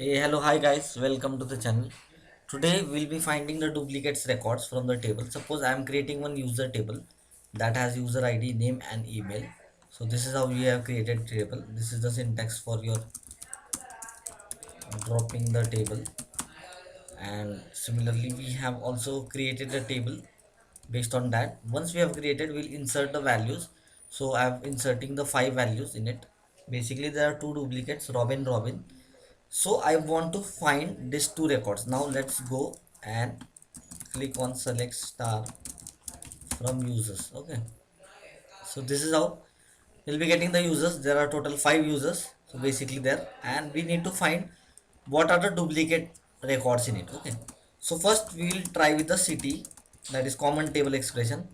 Hey, hello, hi guys, welcome to the channel. Today we'll be finding the duplicates records from the table. Suppose I am creating one user table that has user ID, name, and email. So this is how we have created table. This is the syntax for your dropping the table. And similarly, we have also created a table based on that. Once we have created, we'll insert the values. So I'm inserting the five values in it. Basically, there are two duplicates, Robin. So I want to find these two records. Now let's go and click on select star from users. Okay, so this is how we'll be getting the users. There are total five users, so basically there, and we need to find what are the duplicate records in it. Okay, so first we will try with the city, that is common table expression.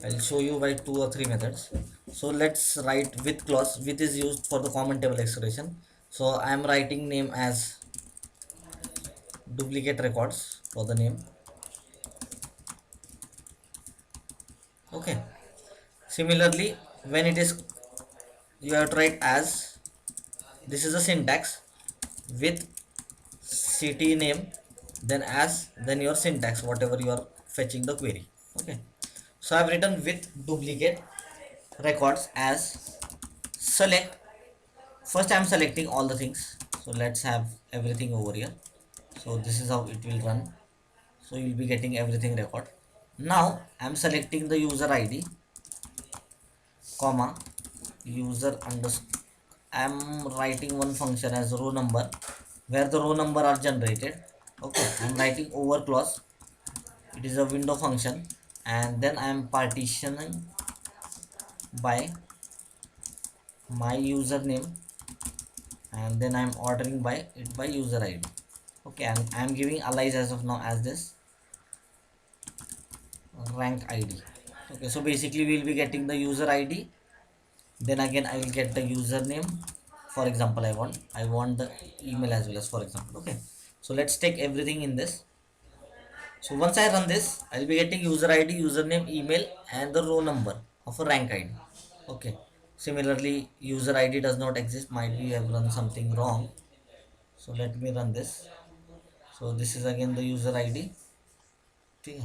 I'll show you by two or three methods. So let's write with clause. With is used for the common table expression. So I am writing name as duplicate records for the name. Okay, similarly, when it is, you have to write as, this is a syntax, with city name, then as, then your syntax whatever you are fetching the query. Okay, so I have written with duplicate records as select. First I am selecting all the things, so let's have everything over here. So this is how it will run. So you will be getting everything record. Now I am selecting the user ID, comma, user underscore. I'm writing one function as row number, where the row number are generated. Okay, I'm writing over clause. It is a window function, and then I'm partitioning by my username, and then I'm ordering by it by user ID. Okay, and I'm giving alias as of now as this rank ID. Okay, so basically we'll be getting the user ID. Then again I will get the username. For example, I want the email as well as, for example. Okay, so let's take everything in this. So once I run this, I'll be getting user ID, username, email, and the row number of a rank ID. Okay, similarly user ID does not exist, might be I have run something wrong. So let me run this. So this is again the user ID. Okay,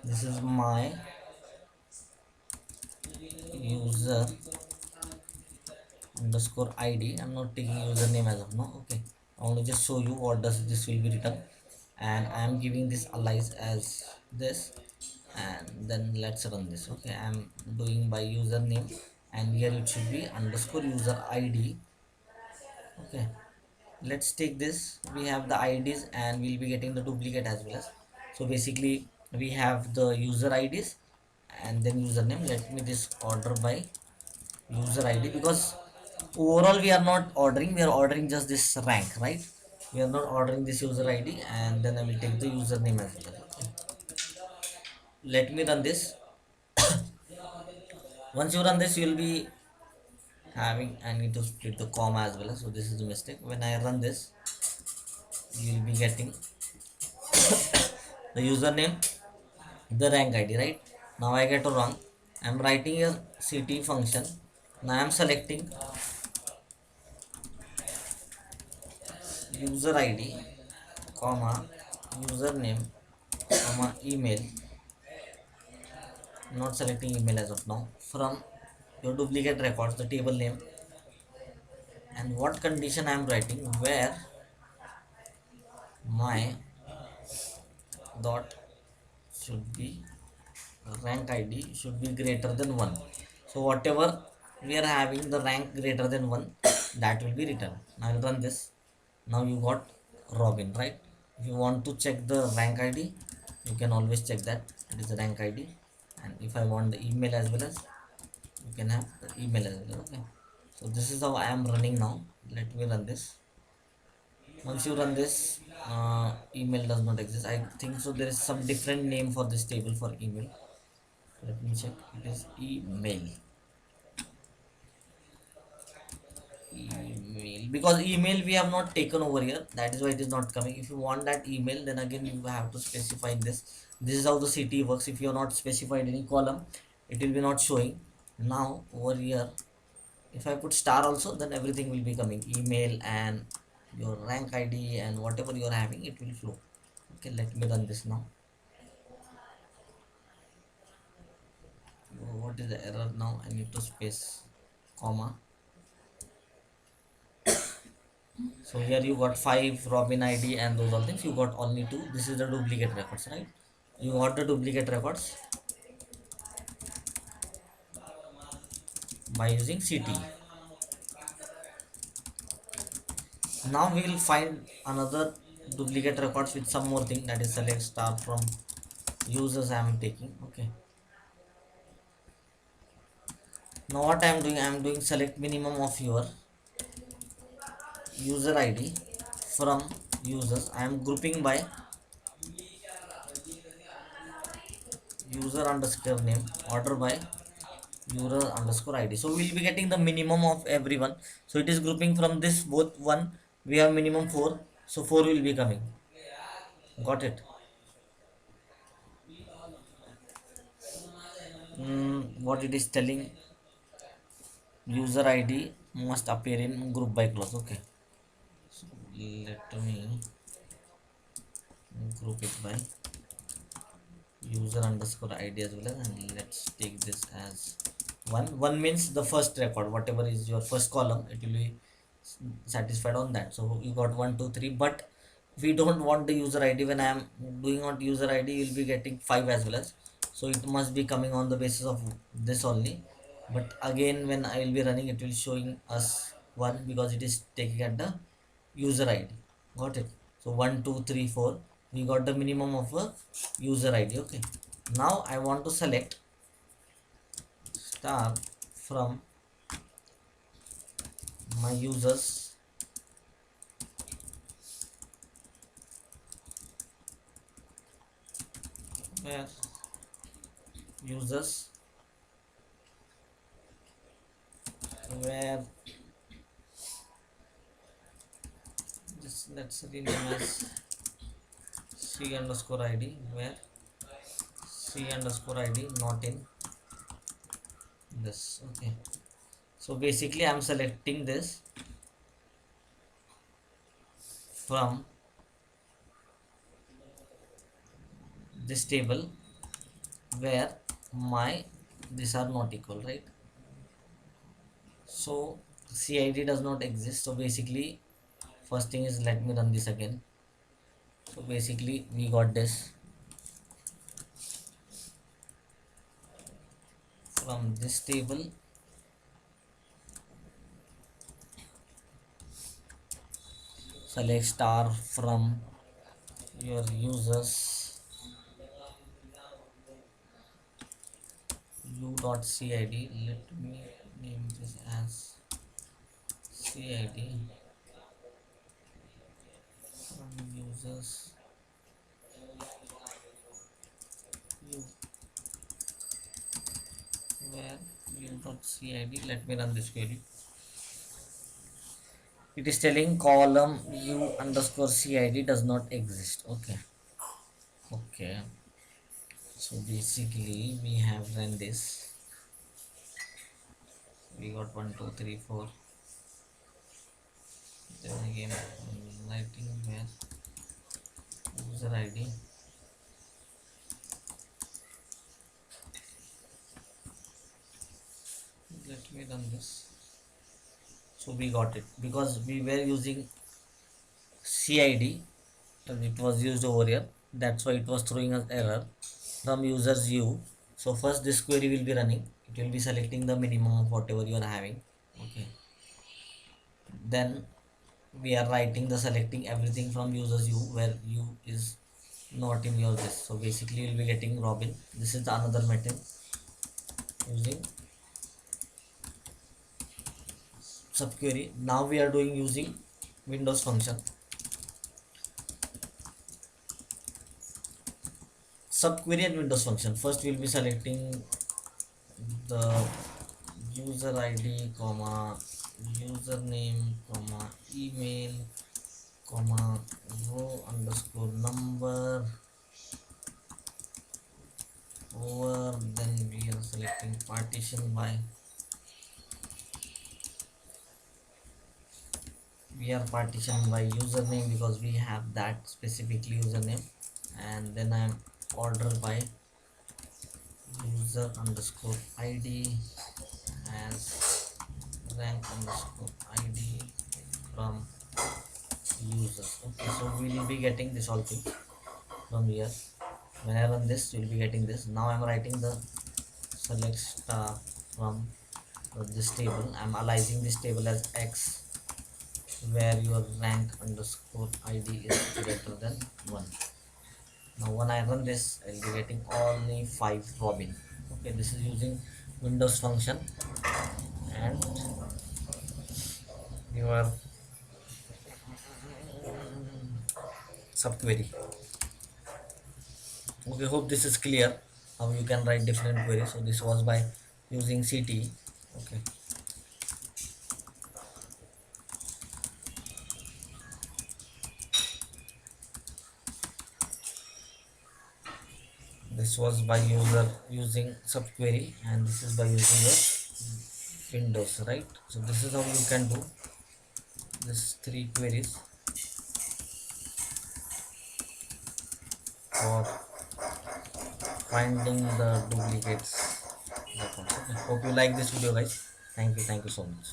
this is my user underscore id. I'm not taking username as of now. Okay, I want to just show you what does this will be written, and I am giving this alias as this, and then let's run this. Okay, I'm doing by username, and here it should be underscore user id. Okay, let's take this. We have the ids, and we'll be getting the duplicate as well as. So basically we have the user ids and then username. Let me this order by user id, because overall we are not ordering, we are ordering just this rank, right? We are not ordering this user id, and then I will take the username as well. Okay, let me run this. Once you run this, you will be having, I need to split the comma as well, so this is a mistake. When I run this, you will be getting the username, the rank id, right? Now I get to run. I'm writing a ct function. Now I'm selecting user id, comma, username, comma, email. Not selecting email as of now. From your duplicate records, the table name, and what condition I am writing, where my dot should be, rank id should be greater than 1. So whatever we are having the rank greater than 1, that will be returned. Now I'll run this. Now you got Robin, right? If you want to check the rank id, you can always check that it is the rank id. And if I want the email as well as, you can have the email as well. Okay, so this is how I am running now. Let me run this. Once you run this, email does not exist, I think. So there is some different name for this table for email. Let me check. It is email, because email we have not taken over here, that is why it is not coming. If you want that email, then again you have to specify this. This is how the city works. If you are not specified any column, it will be not showing. Now over here, If I put star also, then everything will be coming, email and your rank ID and whatever you are having, it will flow. Okay, let me run this now. What is the error now? I need to space comma. So here you got 5 Robin ID and those all things. You got only 2. This is the duplicate records, right? You got the duplicate records by using CT. Now we will find another duplicate records with some more thing, that is select star from users I am taking. Okay. Now what I am doing, I am doing select minimum of your user ID from users. I am grouping by user underscore name, order by user underscore ID. So we will be getting the minimum of everyone. So it is grouping from this both one. We have minimum 4. So 4 will be coming. Got it? What it is telling, user ID must appear in group by clause. Okay. So let me group it by user underscore ID as well, and let's take this as one means the first record, whatever is your first column, it will be satisfied on that. So you got 1 2 3, but we don't want the user ID. When I am doing on user ID, you'll be getting 5 as well as, so it must be coming on the basis of this only. But again, when I will be running, it will showing us 1 because it is taking at the user ID. Got it? So 1 2 3 4, we got the minimum of a user ID. Okay, now I want to select star from my users where users where this, let's rename as c underscore id, where c underscore id not in this. Okay, so basically I'm selecting this from this table where my these are not equal, right? So cid does not exist. So basically first thing is, let me run this again. So basically we got this from this table, select star from your users u.cid. Let me name this as cid from users u, where u.cid. Let me run this query. It is telling column u underscore cid does not exist. Okay. Okay, so basically we have run this. We got 1 2 3 4. Then again writing where user id, let me run this. So we got it because we were using cid and it was used over here, that's why it was throwing us error from users u. So first this query will be running, it will be selecting the minimum of whatever you are having. Okay, then we are writing the selecting everything from users u, where u is not in your this. So basically you'll be getting Robin. This is the another method using subquery. Now we are doing using Windows function. Subquery and Windows function. First we'll be selecting the user ID comma username comma email comma row underscore number over, then we are selecting partition by we are partitioning by username because we have that specifically username, and then I'm order by user underscore id as rank underscore id from users. Okay, so we will be getting this all thing from here. When I run this, you'll be getting this. Now I'm writing the select star from this table. I'm aliasing this table as x, where your rank underscore id is greater than 1. Now when I run this, I'll be getting only 5 robin. Okay, this is using Windows function and your subquery. Okay, hope this is clear how you can write different queries. So this was by using CT. Okay, this was by user using subquery, and this is by using your Windows, right? So this is how you can do this 3 queries for finding the duplicates. That one. Okay. Hope you like this video, guys. Thank you so much.